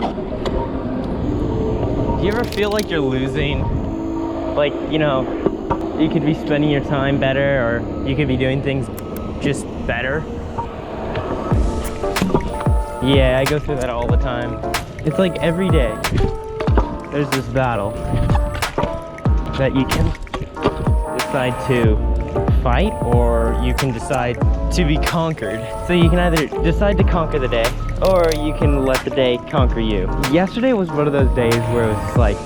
Do you ever feel like you're losing? Like, you know, you could be spending your time better, or you could be doing things just better. Yeah, I go through that all the time. It's like every day there's this battle that you can decide to fight, or you can decide to be conquered. So you can either decide to conquer the day, or you can let the day conquer you. Yesterday was one of those days where it was just like,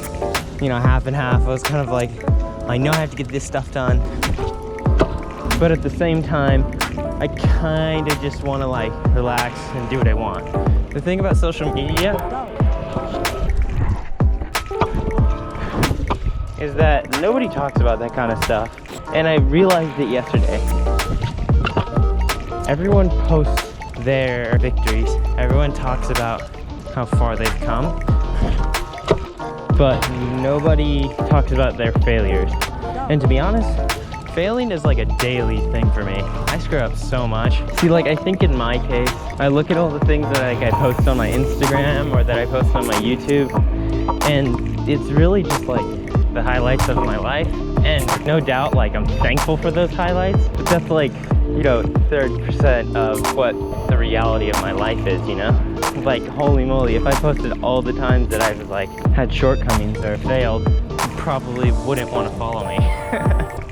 you know, half and half. I was kind of like, I know I have to get this stuff done, but at the same time, I kind of just want to like relax and do what I want. The thing about social media is that nobody talks about that kind of stuff. And I realized it yesterday. Everyone posts their victories. Everyone talks about how far they've come, but nobody talks about their failures. And to be honest, failing is like a daily thing for me. I screw up so much. See, like, I think in my case, I look at all the things that like I post on my Instagram or that I post on my YouTube, and it's really just like the highlights of my life. And no doubt, like, I'm thankful for those highlights, but that's like, you know, 30% of what the reality of my life is, you know? Like, holy moly, if I posted all the times that I've like had shortcomings or failed, you probably wouldn't want to follow me.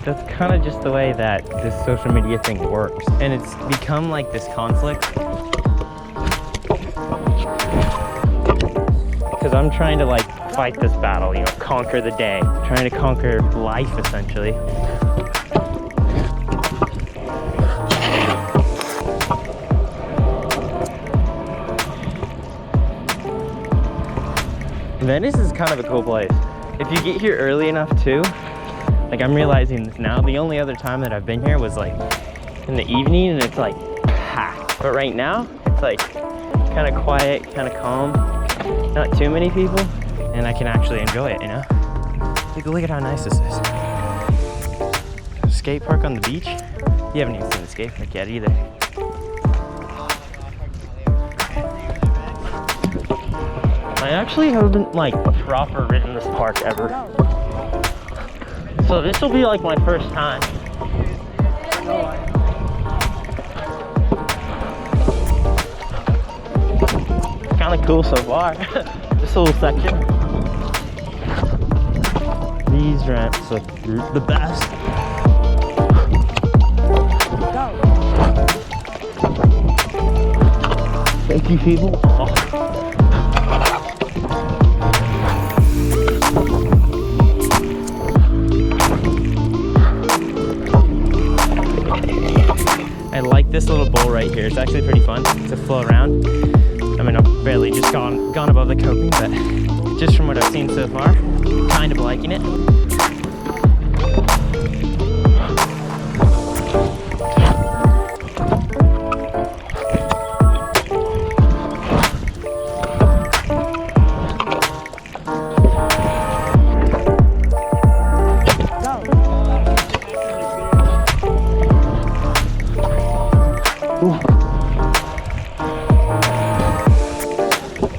That's kind of just the way that this social media thing works. And it's become like this conflict. Because I'm trying to like fight this battle, you know, conquer the day, trying to conquer life essentially. Venice is kind of a cool place. If you get here early enough too, like I'm realizing this now, the only other time that I've been here was like in the evening and it's like packed. But right now, it's like kind of quiet, kind of calm, not too many people, and I can actually enjoy it, you know? Look at how nice this is. Skate park on the beach. You haven't even seen the skate park yet either. I actually haven't like proper ridden this park ever. So this will be like my first time. Kind of cool so far. This little section. These ramps look the best. Thank you, people. Oh. I like this little bowl right here. It's actually pretty fun to flow around. I mean, I've barely just gone above the coping, but just from what I've seen so far, kind of liking it.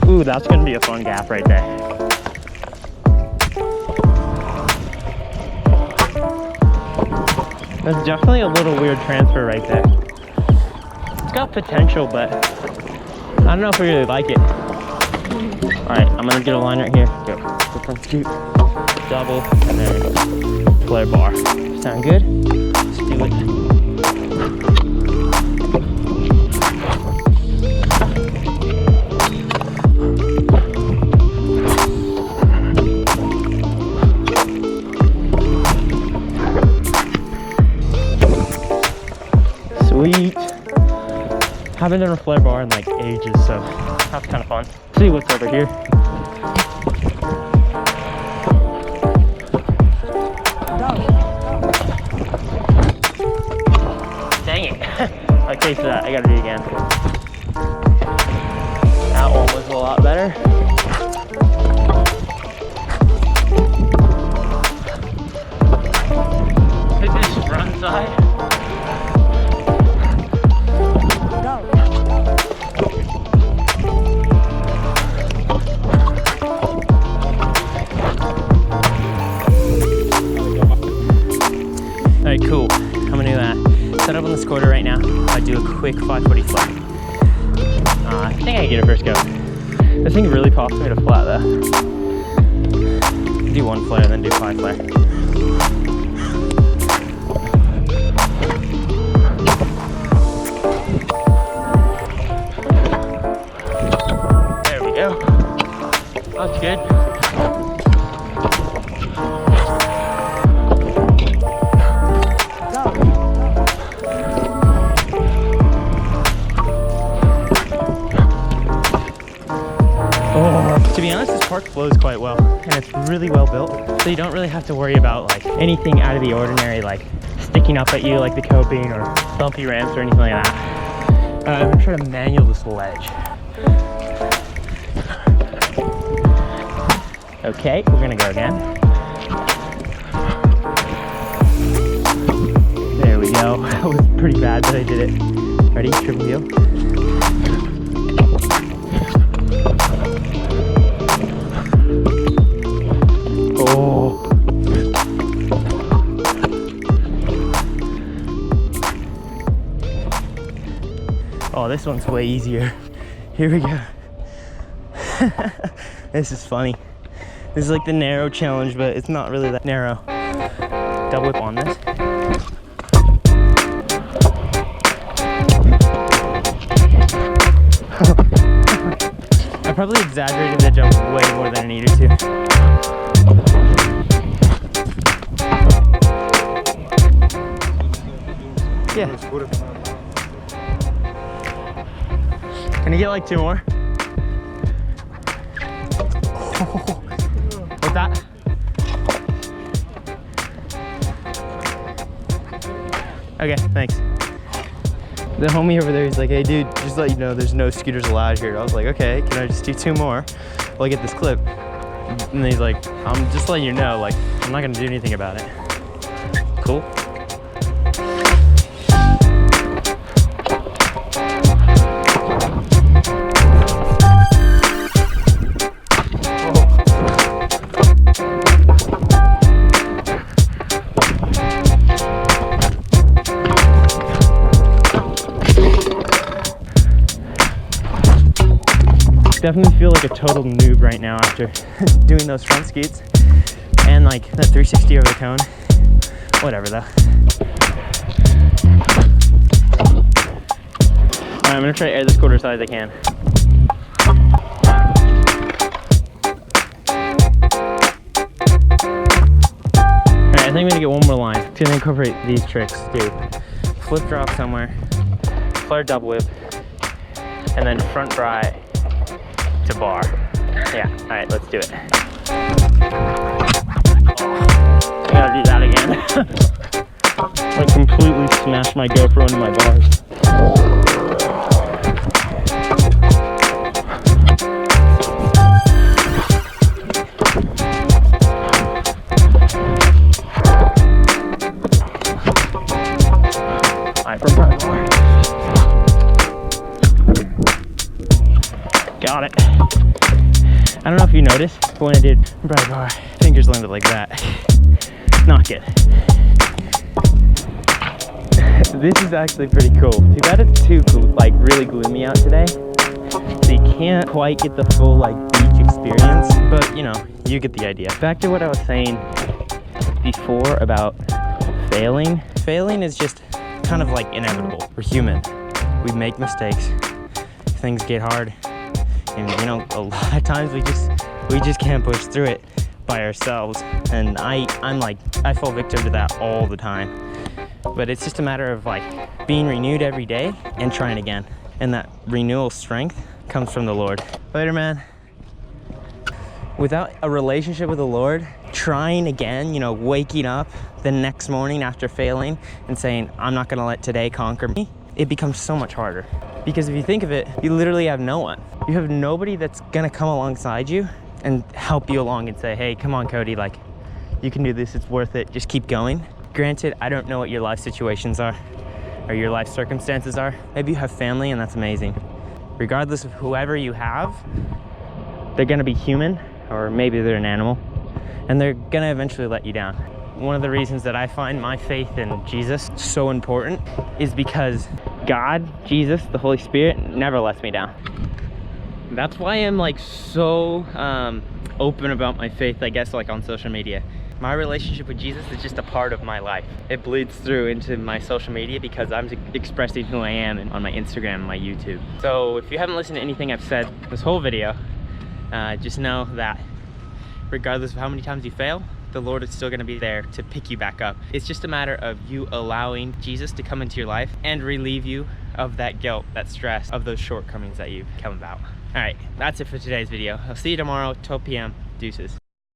Ooh, that's gonna be a fun gap right there. That's definitely a little weird transfer right there. It's got potential, but I don't know if we really like it. All right, I'm gonna get a line right here. Go front scoop, double, and then flare bar. Sound good? Let's do it. Sweet. Haven't done a flare bar in like ages, so that's kind of fun. See what's over here. Dang it. Okay, so that I gotta do it again. That one was a lot better. Hit this front side. do a quick 540 flat. I think I can get it first go. This thing really pops me to flat though. Do one flare, then do 5 flare. There we go. That's good. To be honest, this park flows quite well, and it's really well built, so you don't really have to worry about like anything out of the ordinary, like sticking up at you like the coping or bumpy ramps or anything like that. I'm gonna try to manual this ledge. Okay, we're gonna go again. There we go. That was pretty bad, but I did it. Ready? Triple heel. Oh, this one's way easier. Here we go. This is funny. This is like the narrow challenge, but it's not really that narrow. Double whip on this. I probably exaggerated the jump way more than I needed to. Yeah. Can you get like 2 more? What's that? Okay, thanks. The homie over there, he's like, hey dude, just let you know there's no scooters allowed here. I was like, okay, can I just do 2 more while I get this clip? And then he's like, I'm just letting you know, like, I'm not gonna do anything about it. Cool. Definitely feel like a total noob right now after doing those front skates and like that 360 over the cone. Whatever though. Alright, I'm gonna try to air this quarter as high as I can. Alright, I think I'm gonna get one more line. It's gonna incorporate these tricks too. Flip drop somewhere, flare double whip, and then front fry to bar. Yeah, all right, let's do it. I gotta do that again. I completely smashed my GoPro into my bars. All right, front bar. Got it. I don't know if you noticed, but when I did front bar, fingers landed like that. Not good. This is actually pretty cool. Too bad it's too like really gloomy out today, so you can't quite get the full like beach experience. But you know, you get the idea. Back to what I was saying before about failing. Failing is just kind of like inevitable. We're human. We make mistakes. Things get hard. And you know, a lot of times we just can't push through it by ourselves. And I fall victim to that all the time. But it's just a matter of like being renewed every day and trying again. And that renewal strength comes from the Lord. Later, man. Without a relationship with the Lord, trying again, you know, waking up the next morning after failing and saying, I'm not gonna let today conquer me, it becomes so much harder. Because if you think of it, you literally have no one. You have nobody that's gonna come alongside you and help you along and say, hey, come on, Cody, like, you can do this, it's worth it, just keep going. Granted, I don't know what your life situations are or your life circumstances are. Maybe you have family and that's amazing. Regardless of whoever you have, they're gonna be human, or maybe they're an animal, and they're gonna eventually let you down. One of the reasons that I find my faith in Jesus so important is because God, Jesus, the Holy Spirit never lets me down. That's why I'm like so open about my faith, I guess, like on social media. My relationship with Jesus is just a part of my life. It bleeds through into my social media because I'm expressing who I am on my Instagram and my YouTube. So if you haven't listened to anything I've said this whole video, just know that regardless of how many times you fail, the Lord is still going to be there to pick you back up. It's just a matter of you allowing Jesus to come into your life and relieve you of that guilt, that stress, of those shortcomings that you've come about. All right, that's it for today's video. I'll see you tomorrow, 12 p.m. Deuces.